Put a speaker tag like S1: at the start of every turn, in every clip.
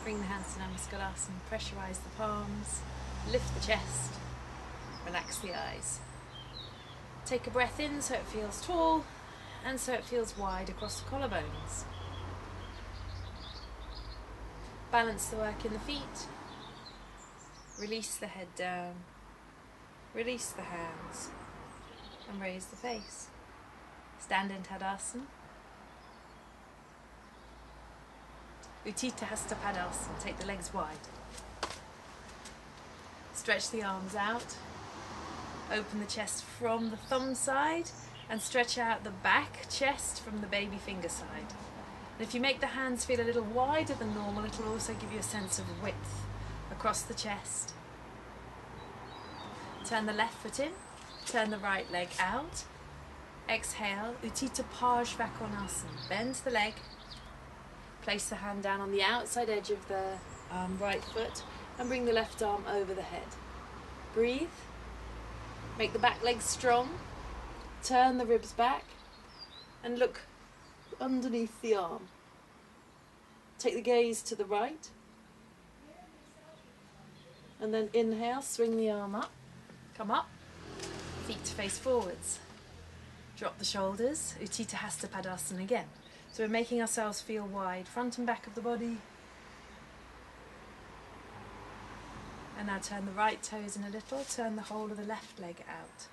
S1: Bring the hands to Namaskalasana, pressurize the palms, lift the chest, relax the eyes. Take a breath in so it feels tall and so it feels wide across the collarbones. Balance the work in the feet. Release the head down. Release the hands and raise the face. Stand in Tadasana. Uttanasana. Take the legs wide. Stretch the arms out. Open the chest from the thumb side and stretch out the back chest from the baby finger side. And if you make the hands feel a little wider than normal, it will also give you a sense of width across the chest. Turn the left foot in, turn the right leg out. Exhale, Utkatasan. Bend the leg. Place the hand down on the outside edge of the right foot and bring the left arm over the head. Breathe. Make the back leg strong. Turn the ribs back and look underneath the arm. Take the gaze to the right. And then inhale, swing the arm up. Come up. Feet to face forwards. Drop the shoulders. Uttanasana again. So we're making ourselves feel wide, front and back of the body. And now turn the right toes in a little, turn the whole of the left leg out.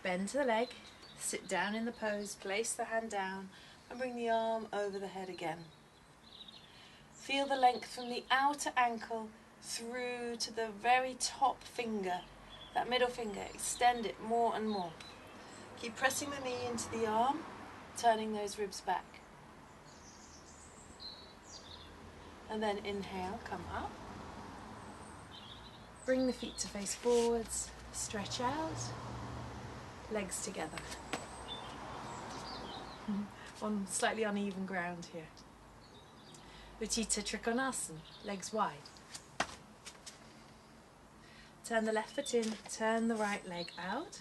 S1: Bend to the leg, sit down in the pose, place the hand down and bring the arm over the head again. Feel the length from the outer ankle through to the very top finger, that middle finger. Extend it more and more. Keep pressing the knee into the arm, turning those ribs back. And then inhale, come up. Bring the feet to face forwards, stretch out, legs together. On slightly uneven ground here. Uttanasana, legs wide. Turn the left foot in, turn the right leg out.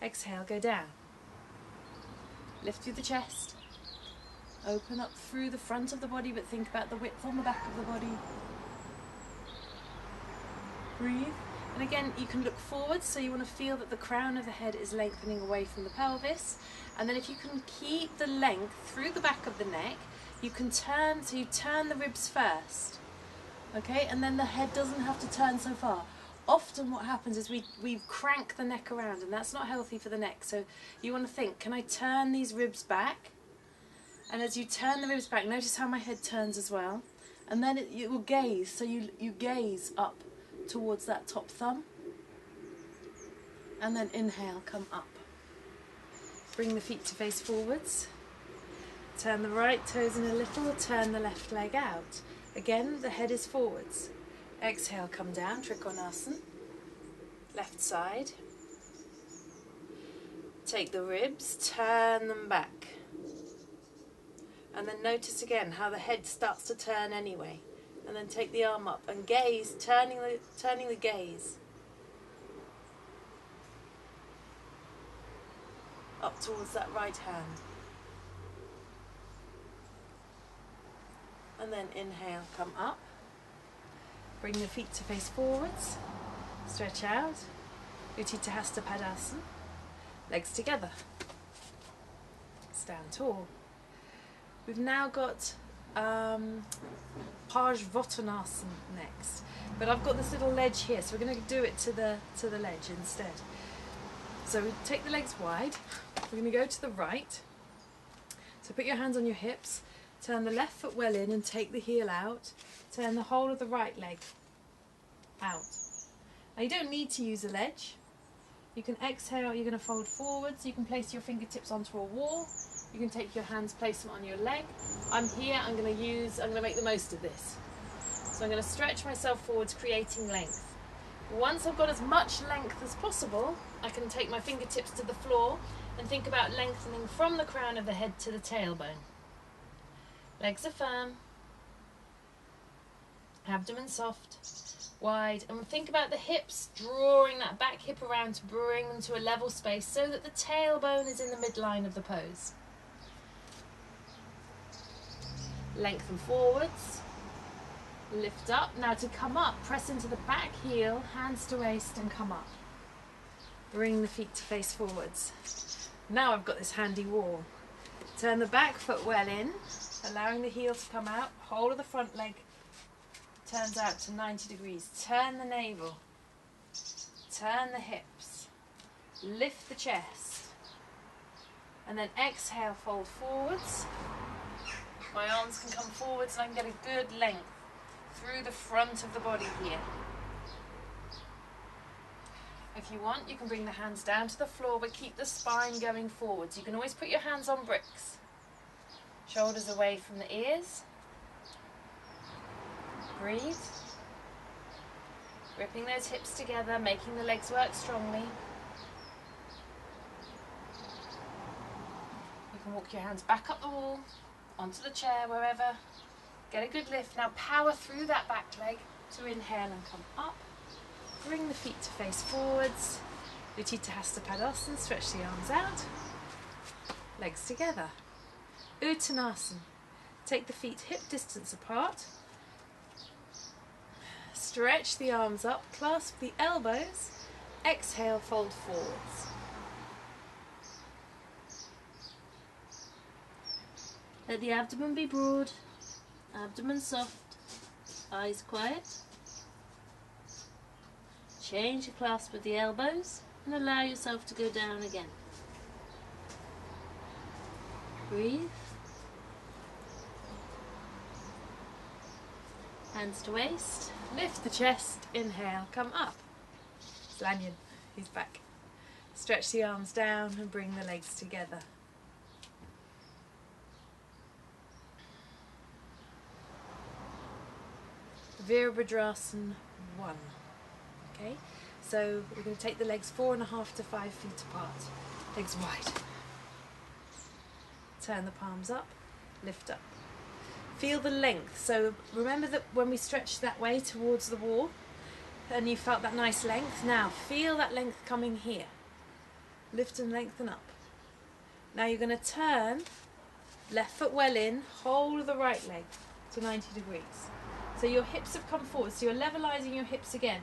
S1: Exhale, go down. Lift through the chest. Open up through the front of the body, but think about the width on the back of the body. Breathe. And again, you can look forward, so you want to feel that the crown of the head is lengthening away from the pelvis. And then if you can keep the length through the back of the neck, you can turn, so you turn the ribs first. Okay, and then the head doesn't have to turn so far. Often what happens is we crank the neck around, and that's not healthy for the neck. So you want to think, can I turn these ribs back? And as you turn the ribs back, notice how my head turns as well. And then it will gaze, so you gaze up towards that top thumb. And then inhale, come up. Bring the feet to face forwards. Turn the right toes in a little, turn the left leg out. Again, the head is forwards. Exhale, come down, Trikonasana. Left side. Take the ribs, turn them back. And then notice again how the head starts to turn anyway. And then take the arm up and gaze, turning the gaze up towards that right hand. And then inhale, come up. Bring the feet to face forwards. Stretch out. Uttanasana. Legs together. Stand tall. We've now got Shavasana next, but I've got this little ledge here, so we're going to do it to the ledge instead. So we take the legs wide. We're going to go to the right. So put your hands on your hips. Turn the left foot well in and take the heel out. Turn the whole of the right leg out. Now you don't need to use a ledge. You can exhale, you're going to fold forwards. You can place your fingertips onto a wall. You can take your hands, place them on your leg. I'm here, I'm going to make the most of this. So I'm going to stretch myself forwards, creating length. Once I've got as much length as possible, I can take my fingertips to the floor and think about lengthening from the crown of the head to the tailbone. Legs are firm. Abdomen soft, wide, and think about the hips, drawing that back hip around to bring them to a level space so that the tailbone is in the midline of the pose. Lengthen forwards, Lift up. Now to come up, press into the back heel, hands to waist and come up. Bring the feet to face forwards. Now I've got this handy wall. Turn the back foot well in, allowing the heel to come out. Whole of the front leg turns out to 90 degrees. Turn the navel. Turn the hips. Lift the chest. And then exhale, fold forwards. My arms can come forwards and I can get a good length through the front of the body here. If you want, you can bring the hands down to the floor, but keep the spine going forwards. You can always put your hands on bricks. Shoulders away from the ears. Breathe. Gripping those hips together, making the legs work strongly. You can walk your hands back up the wall, onto the chair, wherever. Get a good lift. Now power through that back leg to inhale and come up. Bring the feet to face forwards. Uttanasana, stretch the arms out. Legs together. Uttanasana. Take the feet hip distance apart. Stretch the arms up, clasp the elbows. Exhale, fold forwards. Let the abdomen be broad, abdomen soft, eyes quiet. Change the clasp of the elbows and allow yourself to go down again. Breathe. Hands to waist. Lift the chest. Inhale. Come up. Lanyon. He's back. Stretch the arms down and bring the legs together. Virabhadrasana 1. Okay, so we're going to take the legs 4.5 to 5 feet apart. Legs wide. Turn the palms up, lift up. Feel the length. So remember that when we stretched that way towards the wall and you felt that nice length, now feel that length coming here. Lift and lengthen up. Now you're going to turn, left foot well in, whole of the right leg to 90 degrees. So your hips have come forward, so you're levelizing your hips again.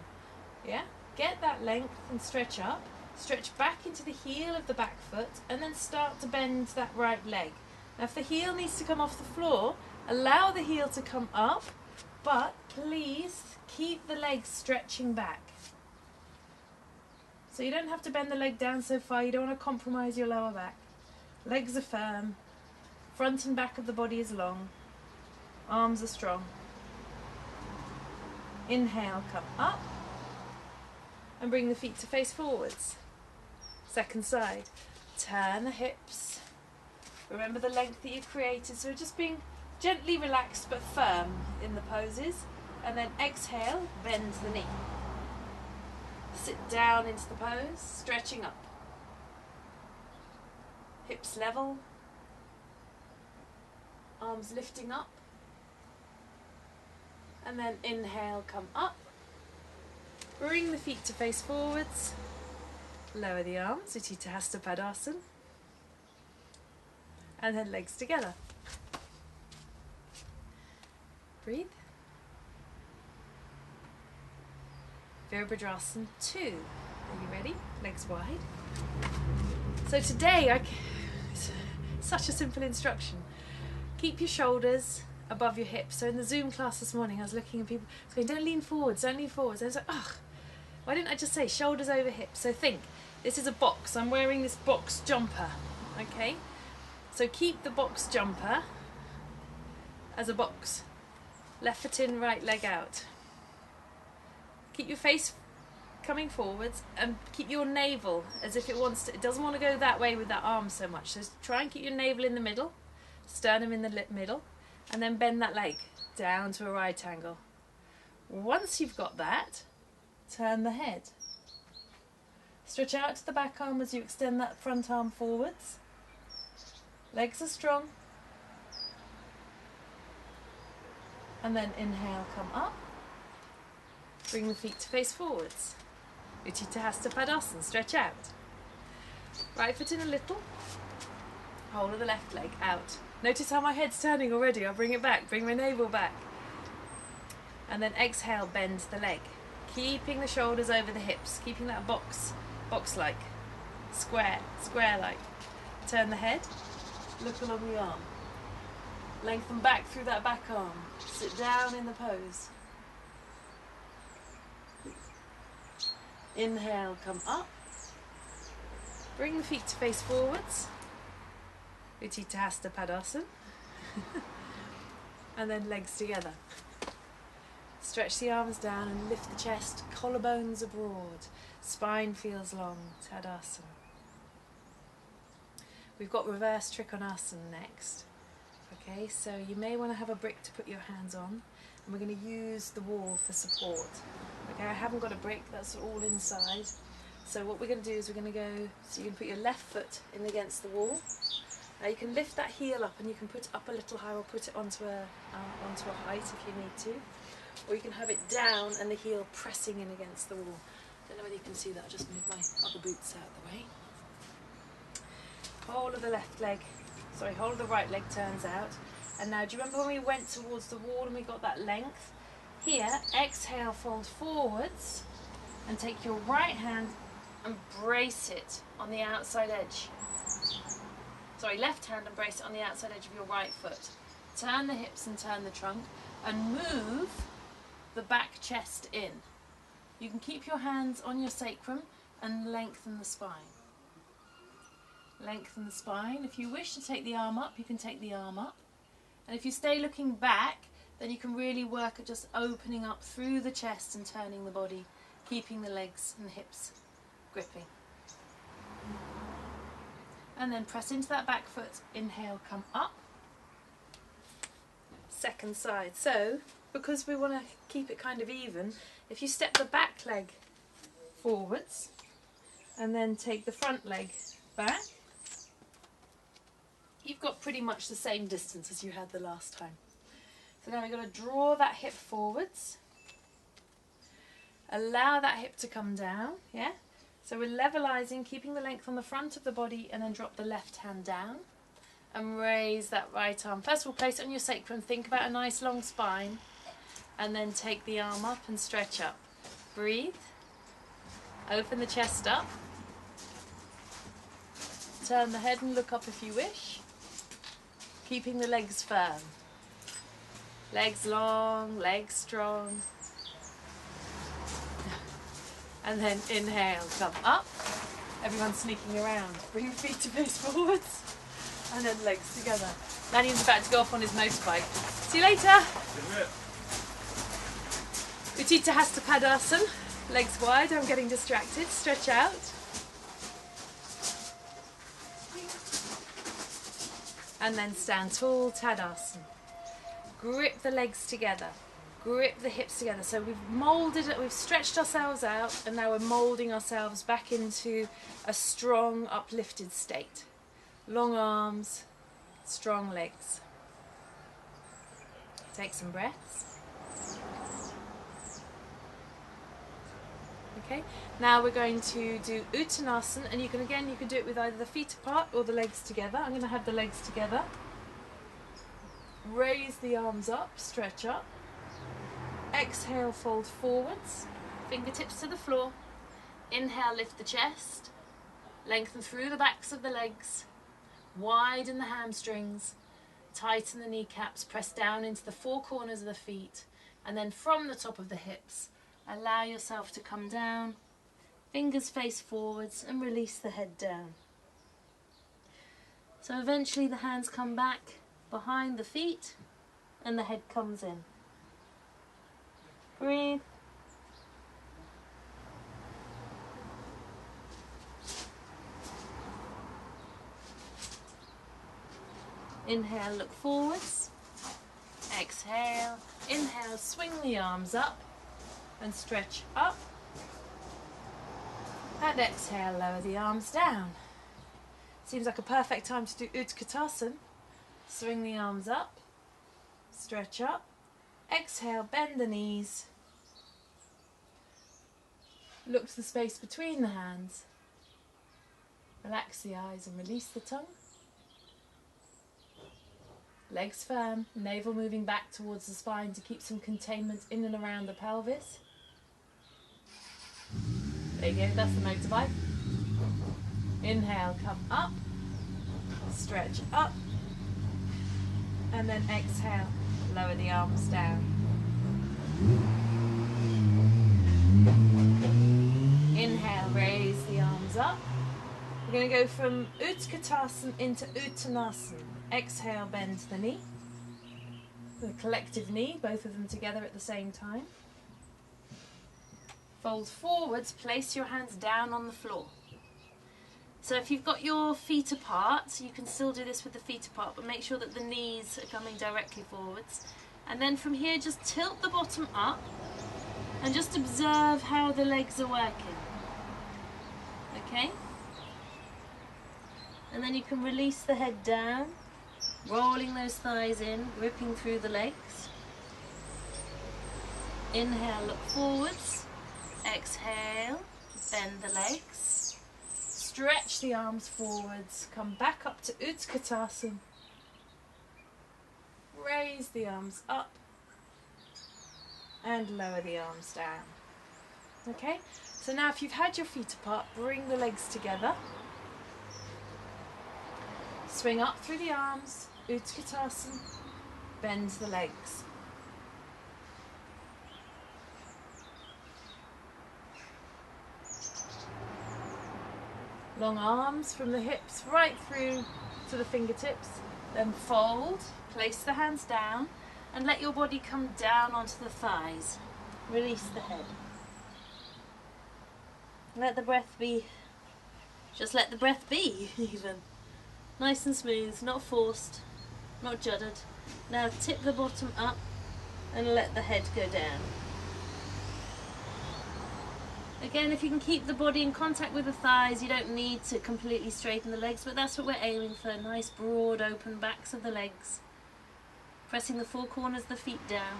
S1: Yeah? Get that length and stretch up. Stretch back into the heel of the back foot and then start to bend that right leg. Now if the heel needs to come off the floor, allow the heel to come up, but please keep the legs stretching back. So you don't have to bend the leg down so far, you don't want to compromise your lower back. Legs are firm, front and back of the body is long, arms are strong. Inhale, come up and bring the feet to face forwards. Second side. Turn the hips. Remember the length that you created, so just being gently relaxed but firm in the poses. And then exhale, bend the knee. Sit down into the pose, stretching up. Hips level. Arms lifting up. And then inhale, come up. Bring the feet to face forwards. Lower the arms, Uttanasana. And then legs together. Breathe. Virabhadrasana 2. Are you ready? Legs wide. So today, it's such a simple instruction. Keep your shoulders above your hips. So in the Zoom class this morning, I was looking at people saying, don't lean forwards, don't lean forwards. And I was like, ugh, why didn't I just say shoulders over hips? So think, this is a box. I'm wearing this box jumper, okay? So keep the box jumper as a box. Left foot in, right leg out. Keep your face coming forwards and keep your navel as if it wants to, it doesn't want to go that way with that arm so much. So try and keep your navel in the middle, sternum in the middle, and then bend that leg down to a right angle. Once you've got that, turn the head. Stretch out to the back arm as you extend that front arm forwards. Legs are strong. And then inhale, come up. Bring the feet to face forwards. Uttanasana, stretch out. Right foot in a little. Whole of the left leg out. Notice how my head's turning already. I'll bring it back. Bring my navel back. And then exhale, bend the leg. Keeping the shoulders over the hips, keeping that box-like, square-like. Turn the head, look along the arm. Lengthen back through that back arm. Sit down in the pose. Inhale, come up. Bring the feet to face forwards. Uttanasana Tadasana. And then legs together. Stretch the arms down and lift the chest. Collarbones are broad. Spine feels long. Tadasana. We've got reverse Trikonasana next. Okay, so you may want to have a brick to put your hands on. And we're going to use the wall for support. Okay, I haven't got a brick, that's all inside. So what we're going to do is we're going to go, so you can put your left foot in against the wall. Now you can lift that heel up and you can put it up a little higher or put it onto a height if you need to. Or you can have it down and the heel pressing in against the wall. Don't know whether you can see that, I'll just move my other boots out of the way. Whole of the left leg, sorry, whole of the right leg turns out. And now, do you remember when we went towards the wall and we got that length? Here, exhale, fold forwards and take your right hand and brace it on the outside edge. Sorry, left hand and brace it on the outside edge of your right foot. Turn the hips and turn the trunk and move the back chest in. You can keep your hands on your sacrum and lengthen the spine. Lengthen the spine. If you wish to take the arm up, you can take the arm up. And if you stay looking back, then you can really work at just opening up through the chest and turning the body, keeping the legs and the hips gripping. And then press into that back foot. Inhale, come up. Second side. So, because we want to keep it kind of even, if you step the back leg forwards and then take the front leg back, you've got pretty much the same distance as you had the last time. So now we're going to draw that hip forwards. Allow that hip to come down, yeah? So we're levelizing, keeping the length on the front of the body, and then drop the left hand down. And raise that right arm. First of all, place it on your sacrum, think about a nice long spine. And then take the arm up and stretch up. Breathe. Open the chest up. Turn the head and look up if you wish. Keeping the legs firm. Legs long, legs strong. And then inhale, come up. Everyone's sneaking around. Bring the feet to face forwards. And then legs together. Daniel's about to go off on his motorbike. See you later. Utkatasan Tadasana. Legs wide, I'm getting distracted. Stretch out. And then stand tall, Tadasana. Grip the legs together. Grip the hips together. So we've moulded it, we've stretched ourselves out, and now we're moulding ourselves back into a strong, uplifted state. Long arms, strong legs. Take some breaths. Okay, now we're going to do Uttanasana, and you can do it with either the feet apart or the legs together. I'm going to have the legs together. Raise the arms up, stretch up. Exhale, fold forwards, fingertips to the floor. Inhale, lift the chest. Lengthen through the backs of the legs. Widen the hamstrings. Tighten the kneecaps. Press down into the four corners of the feet. And then from the top of the hips, allow yourself to come down. Fingers face forwards and release the head down. So eventually the hands come back behind the feet and the head comes in. Breathe. Inhale, look forwards. Exhale. Inhale, swing the arms up and stretch up. And exhale, lower the arms down. Seems like a perfect time to do Utkatasan. Swing the arms up, stretch up. Exhale, bend the knees. Look to the space between the hands. Relax the eyes and release the tongue. Legs firm, navel moving back towards the spine to keep some containment in and around the pelvis. There you go, that's the motorbike. Inhale, come up, stretch up, and then exhale, lower the arms down. Inhale, raise the arms up. We're going to go from Utkatasan into Uttanasana. Exhale, bend the knee. The collective knee, both of them together at the same time. Fold forwards, place your hands down on the floor. So if you've got your feet apart, you can still do this with the feet apart, but make sure that the knees are coming directly forwards. And then from here, just tilt the bottom up and just observe how the legs are working. Okay? And then you can release the head down, rolling those thighs in, gripping through the legs. Inhale, look forwards. Exhale, bend the legs. Stretch the arms forwards. Come back up to Utkatasan. Raise the arms up. And lower the arms down. Okay? So now if you've had your feet apart, bring the legs together. Swing up through the arms. Utkatasan. Bend the legs. Long arms from the hips right through to the fingertips. Then fold, place the hands down and let your body come down onto the thighs. Release the head. Let the breath be, just let the breath be even. Nice and smooth, not forced, not juddered. Now tip the bottom up and let the head go down. Again, if you can keep the body in contact with the thighs, you don't need to completely straighten the legs, but that's what we're aiming for. Nice broad open backs of the legs. Pressing the four corners of the feet down.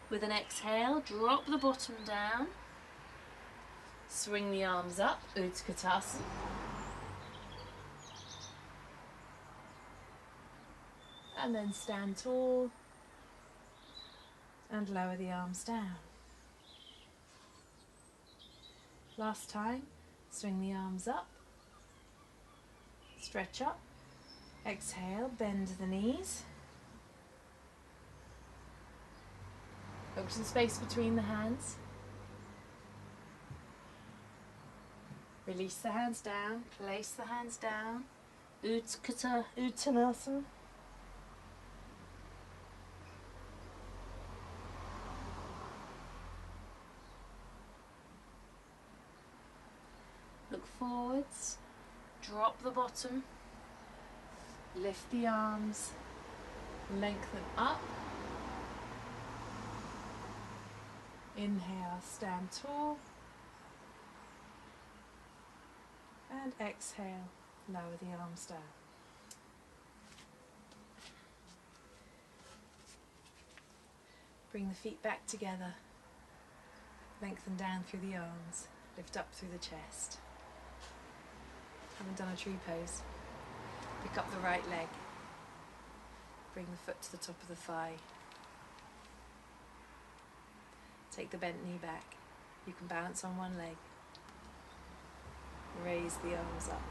S1: With an exhale, drop the bottom down. Swing the arms up, Utkatasan. And then stand tall. And lower the arms down. Last time, swing the arms up, stretch up, exhale, bend the knees. Look for some space between the hands. Release the hands down, place the hands down, Uttanasana. Look forwards, drop the bottom, lift the arms, lengthen up. Inhale, stand tall. And exhale, lower the arms down. Bring the feet back together. Lengthen down through the arms. Lift up through the chest. Haven't done a tree pose. Pick up the right leg. Bring the foot to the top of the thigh. Take the bent knee back. You can balance on one leg. Raise the arms up.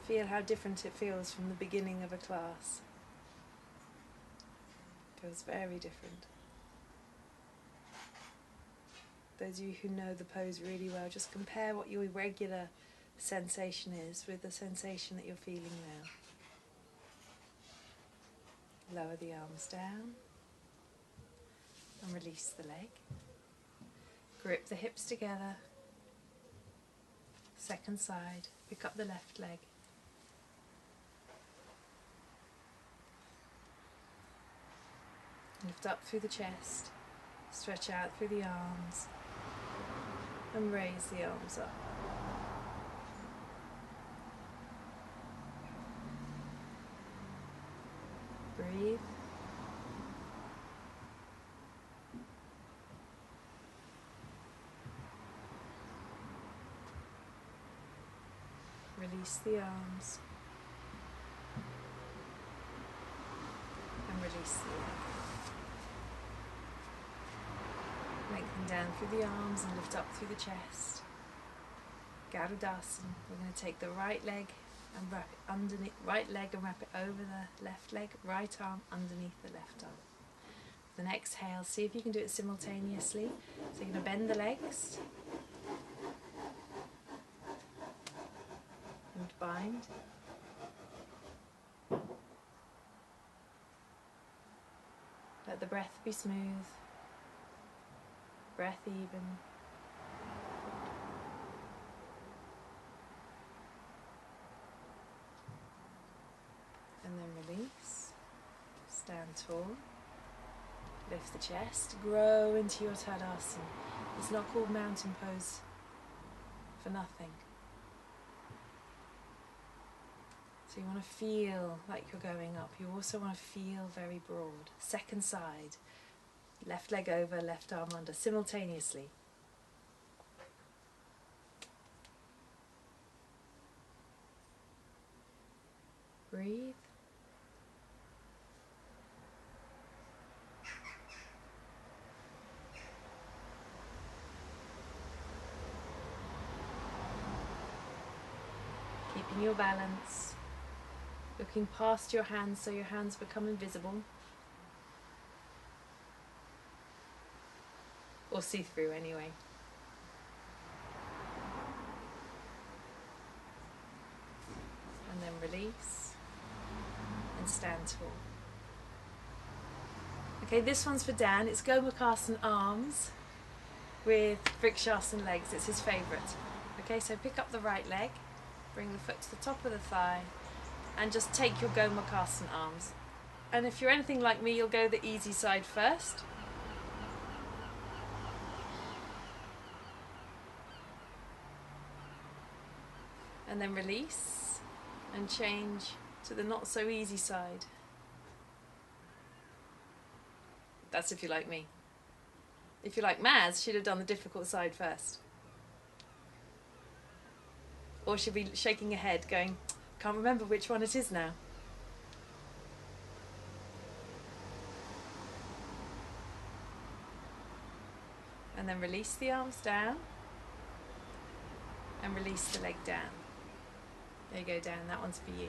S1: Feel how different it feels from the beginning of a class. It feels very different. Those of you who know the pose really well, just compare what your regular sensation is with the sensation that you're feeling now. Lower the arms down and release the leg. Grip the hips together. Second side, pick up the left leg. Lift up through the chest, stretch out through the arms, and raise the arms up. Breathe. release the arms. And release the leg. Lengthen down through the arms and lift up through the chest. Garudasana. We're going to take the right leg and wrap it underneath, right leg and wrap it over the left leg, right arm underneath the left arm. Then exhale, see if you can do it simultaneously. So you're going to bend the legs and bind. Let the breath be smooth, breath even. And then release, stand tall. Lift the chest, grow into your Tadasana. It's not called mountain pose for nothing. So you want to feel like you're going up. You also want to feel very broad. Second side. Left leg over, left arm under, simultaneously. Breathe. Keeping your balance, looking past your hands so your hands become invisible or see-through anyway. And then release and stand tall. Okay, this one's for Dan. It's Gomukhasana arms with Vrikshasana legs. It's his favourite. Okay, so pick up the right leg. Bring the foot to the top of the thigh and just take your Gomukhasana arms. And if you're anything like me, you'll go the easy side first. And then release and change to the not so easy side. That's if you're like me. If you're like Maz, she'd have done the difficult side first. Or she'll be shaking her head going, can't remember which one it is now. And then release the arms down and release the leg down. There you go, Dan, that one's for you.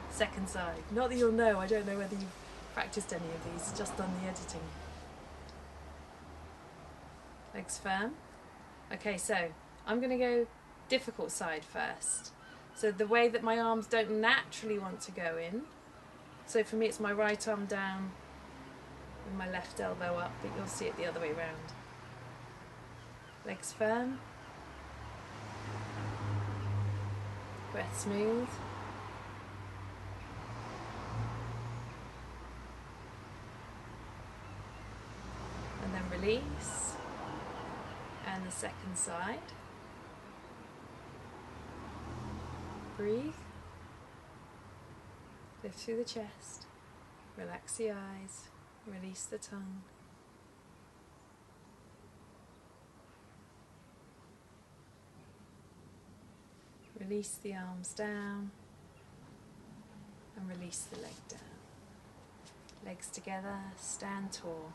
S1: Second side. Not that you'll know, I don't know whether you've practiced any of these, just done the editing. Legs firm. Okay, so I'm going to go difficult side first. So the way that my arms don't naturally want to go in. So for me it's my right arm down and my left elbow up, but you'll see it the other way round. Legs firm. Breath smooth. And then release. And the second side. Breathe. Lift through the chest. Relax the eyes. Release the tongue. Release the arms down. And release the leg down. Legs together. Stand tall.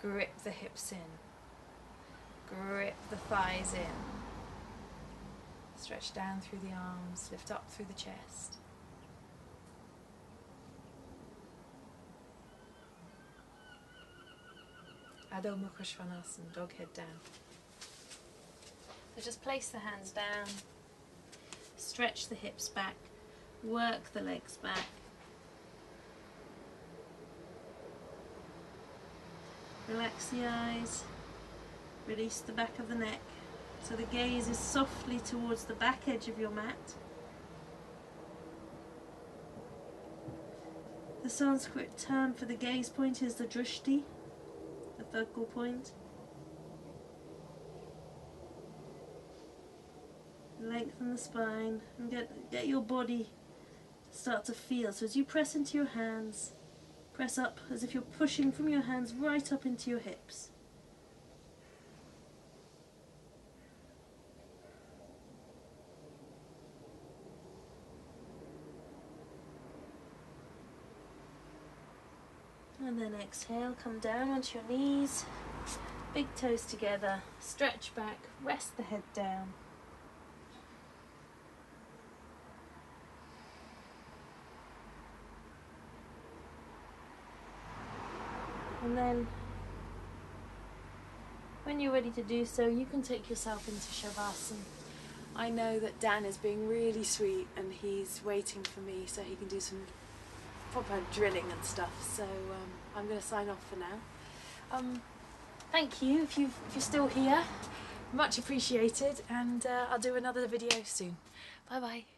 S1: Grip the hips in. Grip the thighs in. Stretch down through the arms, lift up through the chest. Adho Mukha Svanasana, dog head down. So just place the hands down, stretch the hips back, work the legs back. Relax the eyes, release the back of the neck. So the gaze is softly towards the back edge of your mat. The Sanskrit term for the gaze point is the drishti, the focal point. Lengthen the spine and get your body to start to feel. So as you press into your hands, press up as if you're pushing from your hands right up into your hips. And then exhale, come down onto your knees, big toes together, stretch back, rest the head down. And then when you're ready to do so, you can take yourself into Shavasana. I know that Dan is being really sweet and he's waiting for me so he can do some proper drilling and stuff. So I'm going to sign off for now. Thank you if you're still here. Much appreciated, and I'll do another video soon. Bye bye.